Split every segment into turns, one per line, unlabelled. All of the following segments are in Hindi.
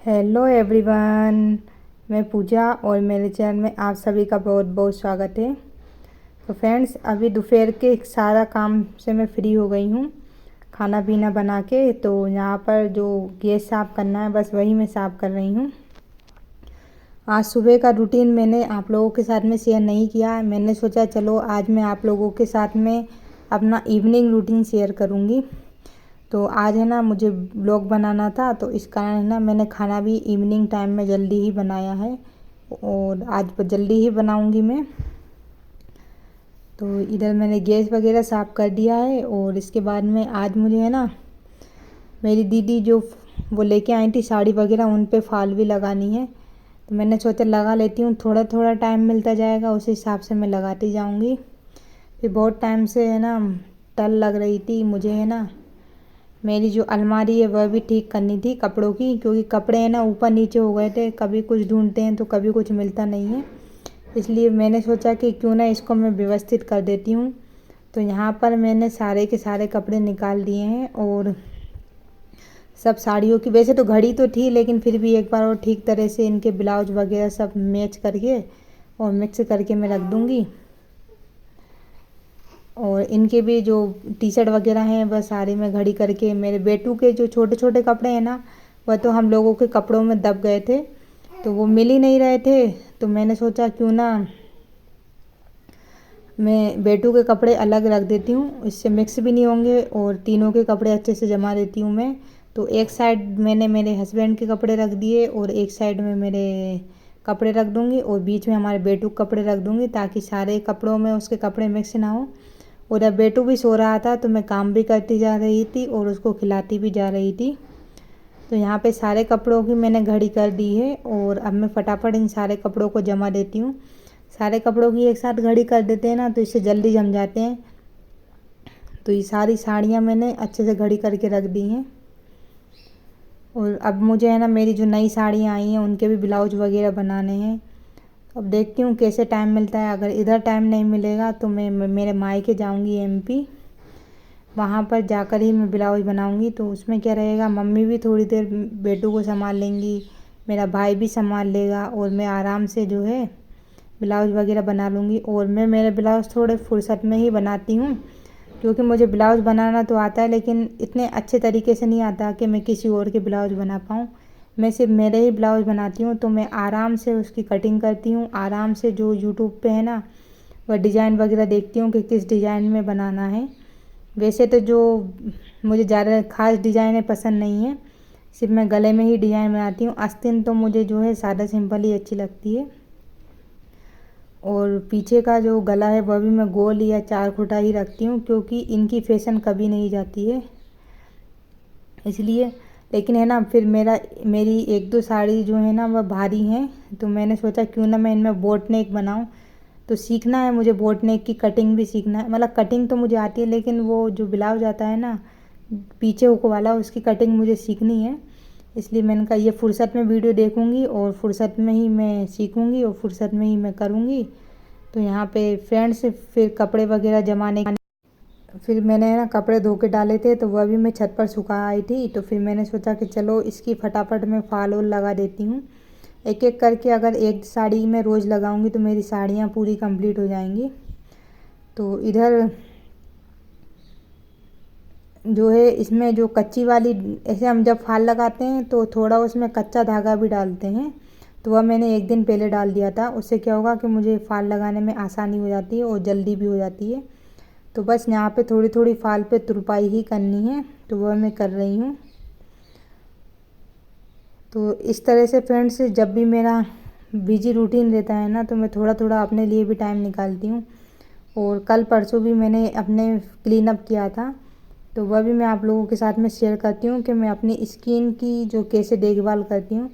हेलो एवरीवन, मैं पूजा और मेरे चैनल में आप सभी का बहुत बहुत स्वागत है। तो फ्रेंड्स, अभी दोपहर के सारा काम से मैं फ्री हो गई हूँ, खाना पीना बना के। तो यहाँ पर जो गैस साफ़ करना है बस वही मैं साफ़ कर रही हूँ। आज सुबह का रूटीन मैंने आप लोगों के साथ में शेयर नहीं किया। मैंने सोचा चलो आज मैं आप लोगों के साथ में अपना इवनिंग रूटीन शेयर करूँगी। तो आज है ना, मुझे ब्लॉग बनाना था, तो इस कारण है ना मैंने खाना भी इवनिंग टाइम में जल्दी ही बनाया है और आज जल्दी ही बनाऊंगी मैं। तो इधर मैंने गैस वगैरह साफ़ कर दिया है और इसके बाद में आज मुझे है ना, मेरी दीदी जो वो लेके आई थी साड़ी वगैरह, उन पे फाल भी लगानी है। तो मैंने सोचा लगा लेती हूँ, थोड़ा थोड़ा टाइम मिलता जाएगा उस हिसाब से मैं लगाती जाऊँगी। फिर बहुत टाइम से है ना टल लग रही थी मुझे, है ना मेरी जो अलमारी है वह भी ठीक करनी थी कपड़ों की, क्योंकि कपड़े हैं ना ऊपर नीचे हो गए थे, कभी कुछ ढूंढते हैं तो कभी कुछ मिलता नहीं है। इसलिए मैंने सोचा कि क्यों ना इसको मैं व्यवस्थित कर देती हूँ। तो यहाँ पर मैंने सारे के सारे कपड़े निकाल दिए हैं और सब साड़ियों की, वैसे तो घड़ी तो थी लेकिन फिर भी एक बार और ठीक तरह से इनके ब्लाउज वगैरह सब मैच करके और मिक्स करके मैं रख दूँगी। और इनके भी जो टी शर्ट वगैरह हैं वह सारे में घड़ी करके, मेरे बेटू के जो छोटे छोटे कपड़े हैं ना वह तो हम लोगों के कपड़ों में दब गए थे, तो वो मिल ही नहीं रहे थे। तो मैंने सोचा क्यों ना मैं बेटू के कपड़े अलग रख देती हूँ, इससे मिक्स भी नहीं होंगे और तीनों के कपड़े अच्छे से जमा देती हूँ मैं। तो एक साइड मैंने मेरे हस्बैंड के कपड़े रख दिए और एक साइड में मेरे कपड़े रख दूँगी और बीच में हमारे बेटू के कपड़े रख दूँगी, ताकि सारे कपड़ों में उसके कपड़े मिक्स ना हो। और अब बेटू भी सो रहा था तो मैं काम भी करती जा रही थी और उसको खिलाती भी जा रही थी। तो यहाँ पे सारे कपड़ों की मैंने घड़ी कर दी है और अब मैं फटाफट इन सारे कपड़ों को जमा देती हूँ। सारे कपड़ों की एक साथ घड़ी कर देते हैं ना तो इससे जल्दी जम जाते हैं। तो ये सारी साड़ियाँ मैंने अच्छे से घड़ी करके रख दी हैं और अब मुझे है ना मेरी जो नई साड़ियाँ आई हैं उनके भी ब्लाउज वगैरह बनाने हैं। अब देखती हूँ कैसे टाइम मिलता है। अगर इधर टाइम नहीं मिलेगा तो मैं मेरे मायके जाऊँगी एमपी, वहाँ पर जाकर ही मैं ब्लाउज बनाऊँगी। तो उसमें क्या रहेगा, मम्मी भी थोड़ी देर बेटू को संभाल लेंगी, मेरा भाई भी संभाल लेगा और मैं आराम से जो है ब्लाउज वगैरह बना लूँगी। और मैं मेरे ब्लाउज थोड़े फुर्सत में ही बनाती हूँ, क्योंकि मुझे ब्लाउज बनाना तो आता है लेकिन इतने अच्छे तरीके से नहीं आता कि मैं किसी और के ब्लाउज बना पाऊँ। मैं सिर्फ मेरे ही ब्लाउज बनाती हूँ, तो मैं आराम से उसकी कटिंग करती हूँ, आराम से जो यूट्यूब पे है ना वह डिज़ाइन वगैरह देखती हूँ कि किस डिज़ाइन में बनाना है। वैसे तो जो मुझे ज़्यादा ख़ास डिज़ाइनें पसंद नहीं है, सिर्फ मैं गले में ही डिज़ाइन बनाती हूँ। आस्तीन तो मुझे जो है सादा सिंपल ही अच्छी लगती है और पीछे का जो गला है वह भी मैं गोल या चार खुटा ही रखती हूँ, क्योंकि इनकी फैशन कभी नहीं जाती है इसलिए। लेकिन है ना फिर मेरी एक दो साड़ी जो है ना वह भारी हैं, तो मैंने सोचा क्यों ना मैं इनमें बोट नेक बनाऊँ। तो सीखना है मुझे, बोट नेक की कटिंग भी सीखना है। मतलब कटिंग तो मुझे आती है लेकिन वो जो ब्लाउज आता है ना पीछे हुक वाला, उसकी कटिंग मुझे सीखनी है। इसलिए मैंने कहा ये फ़ुर्सत में वीडियो देखूँगी और फ़ुर्सत में ही मैं सीखूँगी और फ़ुर्सत में ही मैं करूँगी। तो यहाँ पे फ्रेंड्स फिर कपड़े वगैरह जमाने, फिर मैंने ना कपड़े धो के डाले थे तो वह भी मैं छत पर सुखा आई थी। तो फिर मैंने सोचा कि चलो इसकी फटाफट मैं फाल वॉल लगा देती हूँ। एक एक करके अगर एक साड़ी मैं रोज़ लगाऊंगी तो मेरी साड़ियाँ पूरी कंप्लीट हो जाएंगी। तो इधर जो है इसमें जो कच्ची वाली, ऐसे हम जब फाल लगाते हैं तो थोड़ा उसमें कच्चा धागा भी डालते हैं, तो वह मैंने एक दिन पहले डाल दिया था। उससे क्या होगा कि मुझे फाल लगाने में आसानी हो जाती है और जल्दी भी हो जाती है। तो बस यहाँ पे थोड़ी थोड़ी फाल पे तुरपाई ही करनी है, तो वह मैं कर रही हूँ। तो इस तरह से फ्रेंड्स जब भी मेरा बिजी रूटीन रहता है ना तो मैं थोड़ा थोड़ा अपने लिए भी टाइम निकालती हूँ। और कल परसों भी मैंने अपने क्लीन अप किया था, तो वह भी मैं आप लोगों के साथ में शेयर करती हूँ कि मैं अपनी स्किन की जो कैसे देखभाल करती हूँ।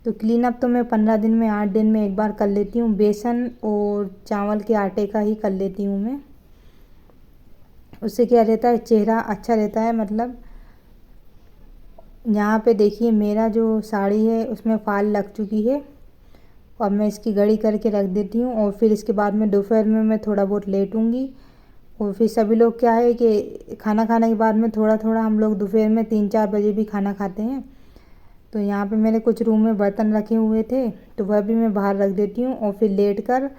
तो क्लीन अप तो मैं 15 दिन में 8 दिन में एक बार कर लेती हूँ। बेसन और चावल के आटे का ही कर लेती हूँ मैं। उससे क्या रहता है, चेहरा अच्छा रहता है। मतलब यहाँ पे देखिए मेरा जो साड़ी है उसमें फाल लग चुकी है। अब मैं इसकी घड़ी करके रख देती हूँ और फिर इसके बाद में दोपहर में मैं थोड़ा बहुत लेटूँगी। और फिर सभी लोग क्या है कि खाना खाने के बाद में थोड़ा थोड़ा हम लोग दोपहर में 3-4 बजे भी खाना खाते हैं। तो यहाँ पे मेरे कुछ रूम में बर्तन रखे हुए थे, तो वह भी मैं बाहर रख देती हूँ और फिर लेट कर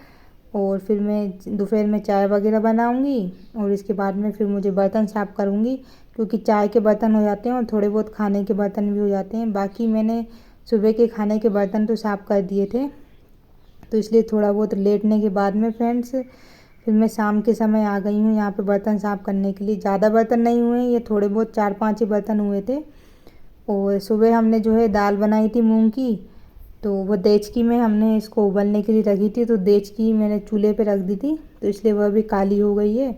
और फिर मैं दोपहर में चाय वगैरह बनाऊँगी और इसके बाद में फिर मुझे बर्तन साफ़ करूँगी, क्योंकि चाय के बर्तन हो जाते हैं और थोड़े बहुत खाने के बर्तन भी हो जाते हैं। बाकी मैंने सुबह के खाने के बर्तन तो साफ़ कर दिए थे, तो इसलिए थोड़ा बहुत लेटने के बाद में फ्रेंड्स फिर मैं शाम के समय आ गई हूँ यहाँ पे बर्तन साफ़ करने के लिए। ज़्यादा बर्तन नहीं हुए, ये थोड़े बहुत 4-5 ही बर्तन हुए थे। और सुबह हमने जो है दाल बनाई थी मूंग की, तो वो देचकी में हमने इसको उबलने के लिए रखी थी, तो देचकी मैंने चूल्हे पे रख दी थी, तो इसलिए वह भी काली हो गई है,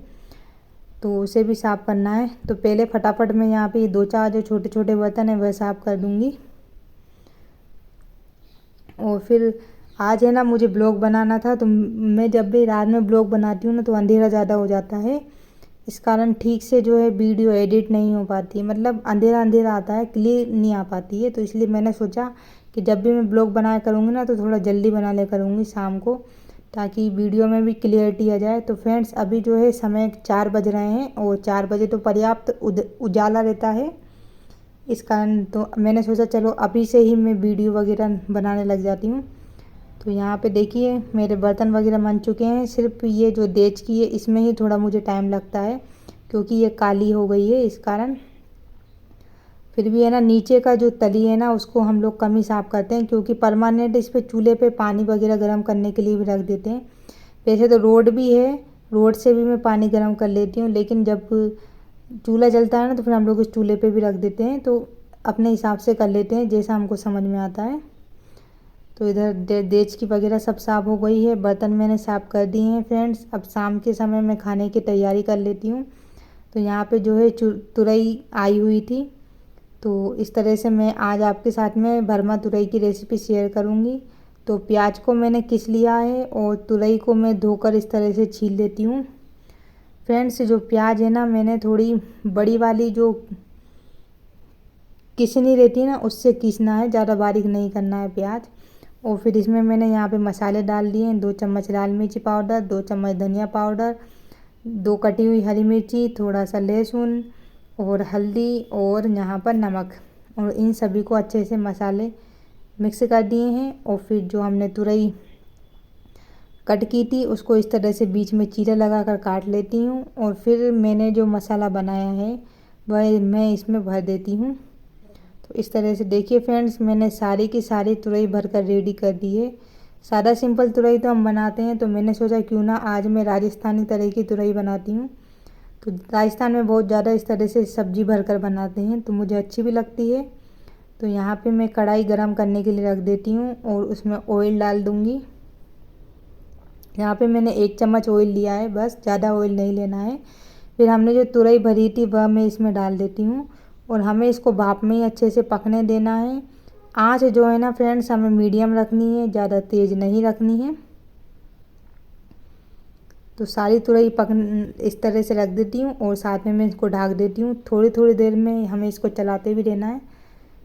तो उसे भी साफ़ करना है। तो पहले फटाफट मैं यहाँ पे 2-4 जो छोटे छोटे बर्तन हैं वह साफ़ कर दूँगी। और फिर आज है ना मुझे ब्लॉग बनाना था, तो मैं जब भी रात में ब्लॉग बनाती हूँ ना तो अंधेरा ज़्यादा हो जाता है, इस कारण ठीक से जो है वीडियो एडिट नहीं हो पाती है, मतलब अंधेरा अंधेरा आता है, क्लियर नहीं आ पाती है। तो इसलिए मैंने सोचा कि जब भी मैं ब्लॉग बनाया करूँगी ना तो थोड़ा जल्दी बना लिया करूँगी शाम को, ताकि वीडियो में भी क्लियरिटी आ जाए। तो फ्रेंड्स अभी जो है समय 4 बज रहे हैं और 4 बजे तो पर्याप्त उजाला रहता है, इस कारण तो मैंने सोचा चलो अभी से ही मैं वीडियो वगैरह बनाने लग जाती हूँ। तो यहाँ पे देखिए मेरे बर्तन वगैरह बन चुके हैं, सिर्फ ये जो देचकी है इसमें ही थोड़ा मुझे टाइम लगता है, क्योंकि ये काली हो गई है इस कारण। फिर भी है ना नीचे का जो तली है ना उसको हम लोग कम ही साफ़ करते हैं, क्योंकि परमानेंट इस पर चूल्हे पे पानी वगैरह गर्म करने के लिए भी रख देते हैं। वैसे तो रोड भी है, रोड से भी मैं पानी गर्म कर लेती हूँ, लेकिन जब चूल्हा जलता है ना तो फिर हम लोग उस चूल्हे पे भी रख देते हैं, तो अपने हिसाब से कर लेते हैं जैसा हमको समझ में आता है। तो इधर देचकी वगैरह सब साफ़ हो गई है, बर्तन मैंने साफ़ कर दिए हैं फ्रेंड्स। अब शाम के समय मैं खाने की तैयारी कर लेती हूँ। तो यहाँ पे जो है तुरई आई हुई थी, तो इस तरह से मैं आज आपके साथ में भरमा तुरई की रेसिपी शेयर करूँगी। तो प्याज को मैंने किस लिया है और तुरई को मैं धोकर इस तरह से छील लेती हूँ। फ्रेंड्स जो प्याज है ना मैंने थोड़ी बड़ी वाली जो किसनी रहती है ना उससे किसना है, ज़्यादा बारीक नहीं करना है प्याज। और फिर इसमें मैंने यहाँ पे मसाले डाल दिए हैं, 2 चम्मच लाल मिर्ची पाउडर, 2 चम्मच धनिया पाउडर, 2 कटी हुई हरी मिर्ची, थोड़ा सा लहसुन और हल्दी और यहाँ पर नमक, और इन सभी को अच्छे से मसाले मिक्स कर दिए हैं। और फिर जो हमने तुरई कट की थी उसको इस तरह से बीच में चीरा लगा कर काट लेती हूँ, और फिर मैंने जो मसाला बनाया है वह मैं इसमें भर देती हूँ। तो इस तरह से देखिए फ्रेंड्स मैंने सारी की सारी तुरई भर कर रेडी कर दी है। सादा सिंपल तुरई तो हम बनाते हैं, तो मैंने सोचा क्यों ना आज मैं राजस्थानी तरह की तुरई बनाती हूँ। तो राजस्थान में बहुत ज़्यादा इस तरह से सब्जी भर कर बनाते हैं, तो मुझे अच्छी भी लगती है। तो यहाँ पे मैं कढ़ाई गरम करने के लिए रख देती हूँ और उसमें ऑयल डाल दूँगी। यहाँ पे मैंने 1 चम्मच ऑयल लिया है, बस ज़्यादा ऑयल नहीं लेना है। फिर हमने जो तुरई भरी थी वह मैं इसमें डाल देती हूँ और हमें इसको भाप में ही अच्छे से पकने देना है। आँच जो है ना फ्रेंड्स हमें मीडियम रखनी है, ज़्यादा तेज़ नहीं रखनी है। तो सारी तुरई इस तरह से रख देती हूँ और साथ में मैं इसको ढक देती हूँ। थोड़ी थोड़ी देर में हमें इसको चलाते भी रहना है।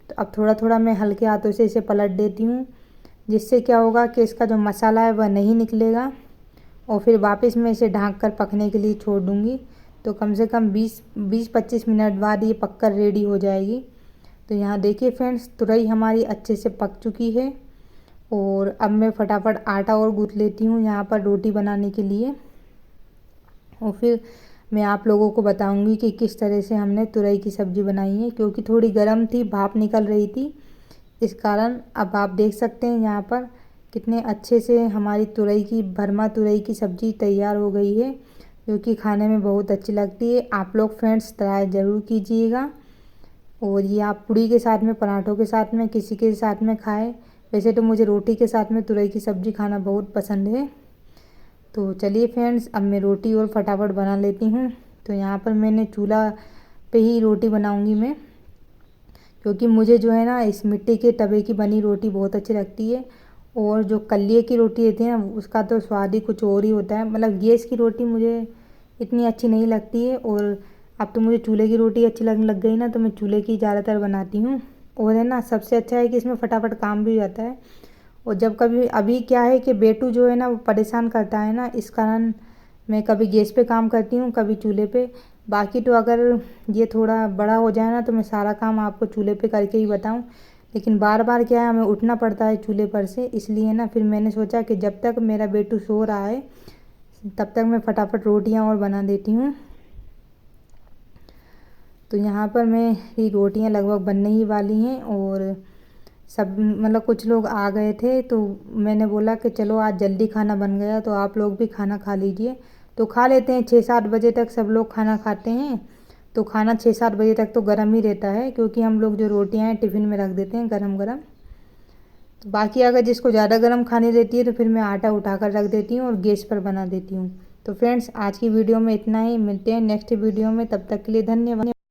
तो अब थोड़ा थोड़ा मैं हल्के हाथों से इसे पलट देती हूँ, जिससे क्या होगा कि इसका जो मसाला है वह नहीं निकलेगा, और फिर वापस मैं इसे ढक कर पकने के लिए छोड़ दूँगी। तो कम से कम 20-25 मिनट बाद ये पककर रेडी हो जाएगी। तो यहाँ देखिए फ्रेंड्स तुरई हमारी अच्छे से पक चुकी है, और अब मैं फटाफट आटा और गूँथ लेती हूँ यहाँ पर रोटी बनाने के लिए। और फिर मैं आप लोगों को बताऊंगी कि किस तरह से हमने तुरई की सब्ज़ी बनाई है, क्योंकि थोड़ी गर्म थी, भाप निकल रही थी, इस कारण। अब आप देख सकते हैं यहाँ पर कितने अच्छे से हमारी तुरई की भरमा तुरई की सब्ज़ी तैयार हो गई है, जो कि खाने में बहुत अच्छी लगती है। आप लोग फ्रेंड्स ट्राई ज़रूर कीजिएगा, और ये आप पूड़ी के साथ में, पराठों के साथ में, किसी के साथ में खाएं। वैसे तो मुझे रोटी के साथ में तुरई की सब्ज़ी खाना बहुत पसंद है। तो चलिए फ्रेंड्स अब मैं रोटी और फटाफट बना लेती हूँ। तो यहाँ पर मैंने चूल्हा पे ही रोटी बनाऊँगी मैं, क्योंकि मुझे जो है ना इस मिट्टी के तवे की बनी रोटी बहुत अच्छी लगती है। और जो कल्ले की रोटी रहती है ना उसका तो स्वाद ही कुछ और ही होता है, मतलब गैस की रोटी मुझे इतनी अच्छी नहीं लगती है। और अब तो मुझे चूल्हे की रोटी अच्छी लगने लग गई ना, तो मैं चूल्हे की ज़्यादातर बनाती हूँ। और है ना सबसे अच्छा है कि इसमें फटाफट काम भी हो जाता है। और जब कभी अभी क्या है कि बेटू जो है ना वो परेशान करता है ना, इस कारण मैं कभी गैस पे काम करती हूँ, कभी चूल्हे पे। बाकी तो अगर ये थोड़ा बड़ा हो जाए ना तो मैं सारा काम आपको चूल्हे पे करके ही बताऊँ, लेकिन बार बार क्या है, हमें उठना पड़ता है चूल्हे पर से, इसलिए ना फिर मैंने सोचा कि जब तक मेरा बेटू सो रहा है तब तक मैं फटाफट रोटियां और बना देती हूँ। तो यहाँ पर मेरी रोटियां लगभग बनने ही वाली हैं और सब मतलब कुछ लोग आ गए थे, तो मैंने बोला कि चलो आज जल्दी खाना बन गया तो आप लोग भी खाना खा लीजिए। तो खा लेते हैं, 6-7 बजे तक सब लोग खाना खाते हैं। तो खाना 6-7 बजे तक तो गर्म ही रहता है, क्योंकि हम लोग जो रोटियां हैं टिफ़िन में रख देते हैं गरम गरम। तो बाकी अगर जिसको ज़्यादा गर्म खानी रहती है तो फिर मैं आटा उठा कर रख देती हूँ और गैस पर बना देती हूँ। तो फ्रेंड्स, आज की वीडियो में इतना ही, मिलते हैं नेक्स्ट वीडियो में, तब तक के लिए धन्यवाद।